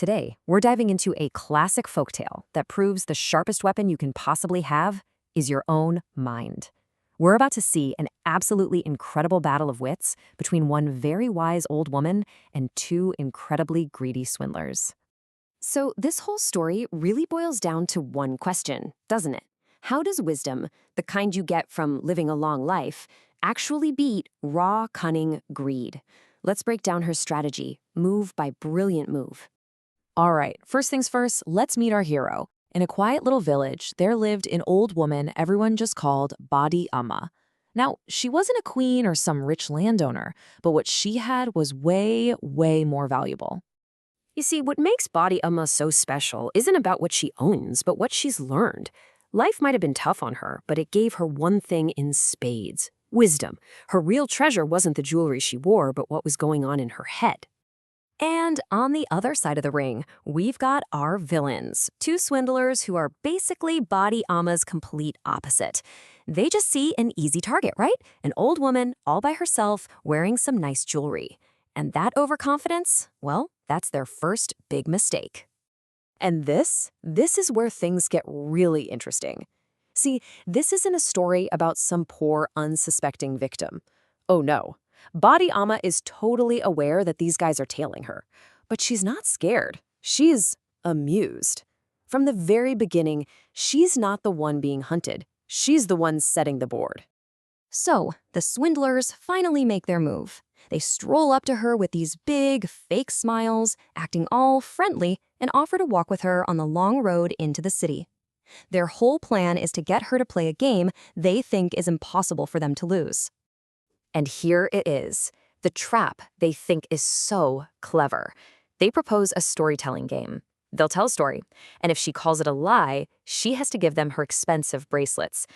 Today, we're diving into a classic folktale that proves the sharpest weapon you can possibly have is your own mind. We're about to see an absolutely incredible battle of wits between one very wise old woman and two incredibly greedy swindlers. So this whole story really boils down to one question, doesn't it? How does wisdom, the kind you get from living a long life, actually beat raw, cunning greed? Let's break down her strategy, move by brilliant move. All right, first things first, let's meet our hero. In a quiet little village, there lived an old woman everyone just called Bari Amma. Now, she wasn't a queen or some rich landowner, but what she had was way, way more valuable. You see, what makes Bari Amma so special isn't about what she owns, but what she's learned. Life might have been tough on her, but it gave her one thing in spades: wisdom. Her real treasure wasn't the jewelry she wore, but what was going on in her head. And on the other side of the ring, we've got our villains, two swindlers who are basically Bari Amma's complete opposite. They just see an easy target, right? An old woman all by herself wearing some nice jewelry. And that overconfidence, well, that's their first big mistake. And this is where things get really interesting. See, this isn't a story about some poor, unsuspecting victim. Oh no. Bari Amma is totally aware that these guys are tailing her, but she's not scared. She's amused. From the very beginning, she's not the one being hunted. She's the one setting the board. So, the swindlers finally make their move. They stroll up to her with these big, fake smiles, acting all friendly, and offer to walk with her on the long road into the city. Their whole plan is to get her to play a game they think is impossible for them to lose. And here it is, the trap they think is so clever. They propose a storytelling game. They'll tell a story, and if she calls it a lie, she has to give them her expensive bracelets.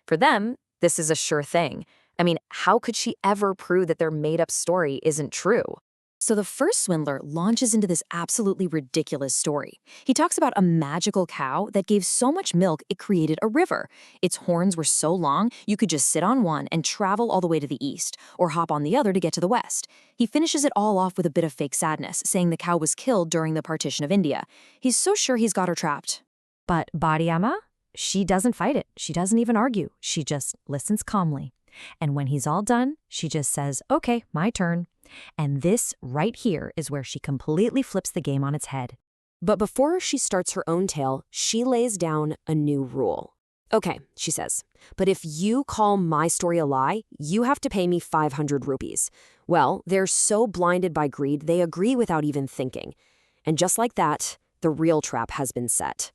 For them, this is a sure thing. I mean, how could she ever prove that their made-up story isn't true? So the first swindler launches into this absolutely ridiculous story. He talks about a magical cow that gave so much milk it created a river. Its horns were so long, you could just sit on one and travel all the way to the east, or hop on the other to get to the west. He finishes it all off with a bit of fake sadness, saying the cow was killed during the partition of India. He's so sure he's got her trapped. But Bari Amma, she doesn't fight it. She doesn't even argue. She just listens calmly. And when he's all done, she just says, "Okay, my turn." And this right here is where she completely flips the game on its head. But before she starts her own tale, she lays down a new rule. "Okay," she says, "but if you call my story a lie, you have to pay me 500 rupees. Well, they're so blinded by greed, they agree without even thinking. And just like that, the real trap has been set.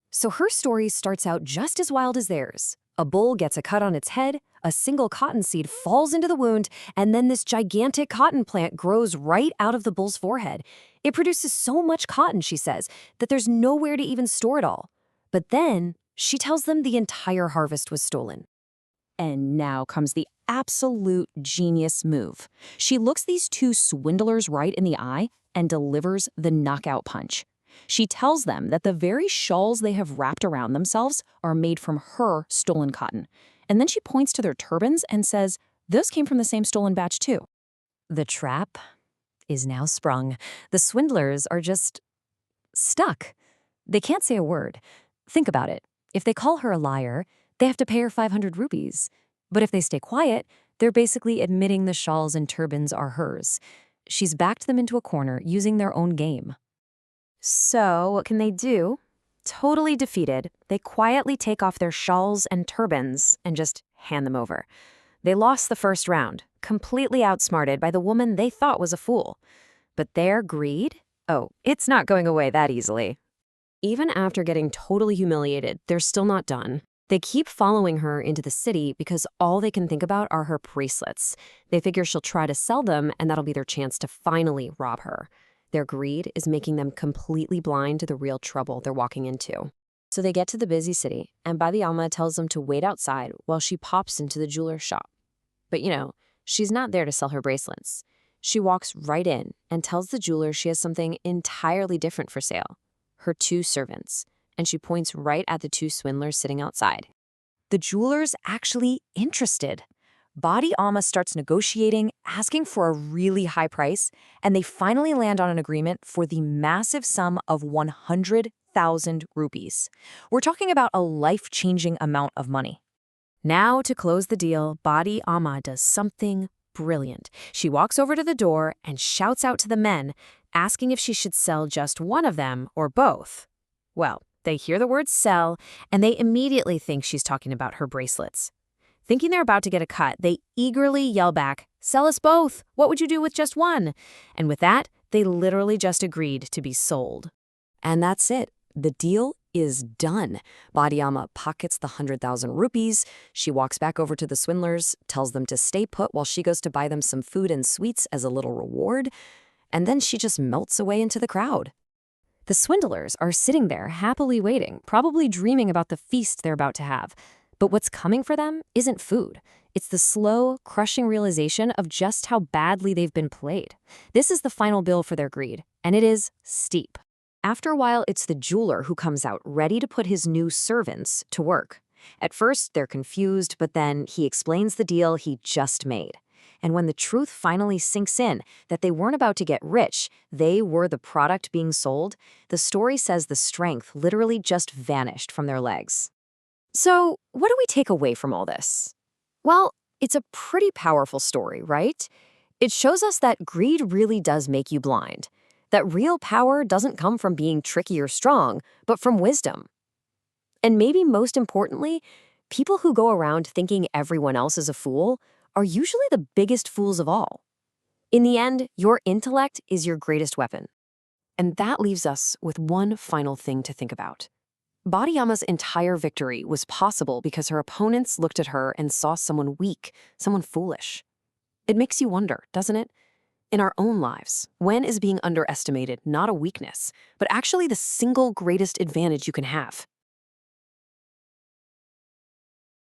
So her story starts out just as wild as theirs. A bull gets a cut on its head, a single cotton seed falls into the wound, and then this gigantic cotton plant grows right out of the bull's forehead. It produces so much cotton, she says, that there's nowhere to even store it all. But then she tells them the entire harvest was stolen. And now comes the absolute genius move. She looks these two swindlers right in the eye and delivers the knockout punch. She tells them that the very shawls they have wrapped around themselves are made from her stolen cotton. And then she points to their turbans and says, those came from the same stolen batch too. The trap is now sprung. The swindlers are just stuck. They can't say a word. Think about it. If they call her a liar, they have to pay her 500 rupees. But if they stay quiet, they're basically admitting the shawls and turbans are hers. She's backed them into a corner using their own game. So what can they do? Totally defeated, they quietly take off their shawls and turbans and just hand them over. They lost the first round, completely outsmarted by the woman they thought was a fool. But their greed? Oh, it's not going away that easily. Even after getting totally humiliated, they're still not done. They keep following her into the city because all they can think about are her bracelets. They figure she'll try to sell them, and that'll be their chance to finally rob her. Their greed is making them completely blind to the real trouble they're walking into. So they get to the busy city, and Bari Amma tells them to wait outside while she pops into the jeweler's shop. But she's not there to sell her bracelets. She walks right in and tells the jeweler she has something entirely different for sale: her two servants. And she points right at the two swindlers sitting outside. The jeweler's actually interested. Bari Amma starts negotiating, asking for a really high price, and they finally land on an agreement for the massive sum of 100,000 rupees. We're talking about a life-changing amount of money. Now, to close the deal, Bari Amma does something brilliant. She walks over to the door and shouts out to the men, asking if she should sell just one of them or both. Well, they hear the word sell, and they immediately think she's talking about her bracelets. Thinking they're about to get a cut, they eagerly yell back, "Sell us both! What would you do with just one?" And with that, they literally just agreed to be sold. And that's it. The deal is done. Bari Amma pockets the 100,000 rupees. She walks back over to the Swindlers, tells them to stay put while she goes to buy them some food and sweets as a little reward, and then she just melts away into the crowd. The Swindlers are sitting there happily waiting, probably dreaming about the feast they're about to have. But what's coming for them isn't food. It's the slow, crushing realization of just how badly they've been played. This is the final bill for their greed, and it is steep. After a while, it's the jeweler who comes out, ready to put his new servants to work. At first, they're confused, but then he explains the deal he just made. And when the truth finally sinks in that they weren't about to get rich, they were the product being sold, the story says the strength literally just vanished from their legs. So, what do we take away from all this? Well, it's a pretty powerful story, right? It shows us that greed really does make you blind. That real power doesn't come from being tricky or strong, but from wisdom. And maybe most importantly, people who go around thinking everyone else is a fool are usually the biggest fools of all. In the end, your intellect is your greatest weapon. And that leaves us with one final thing to think about. Bari Amma's entire victory was possible because her opponents looked at her and saw someone weak, someone foolish. It makes you wonder, doesn't it? In our own lives, when is being underestimated not a weakness, but actually the single greatest advantage you can have?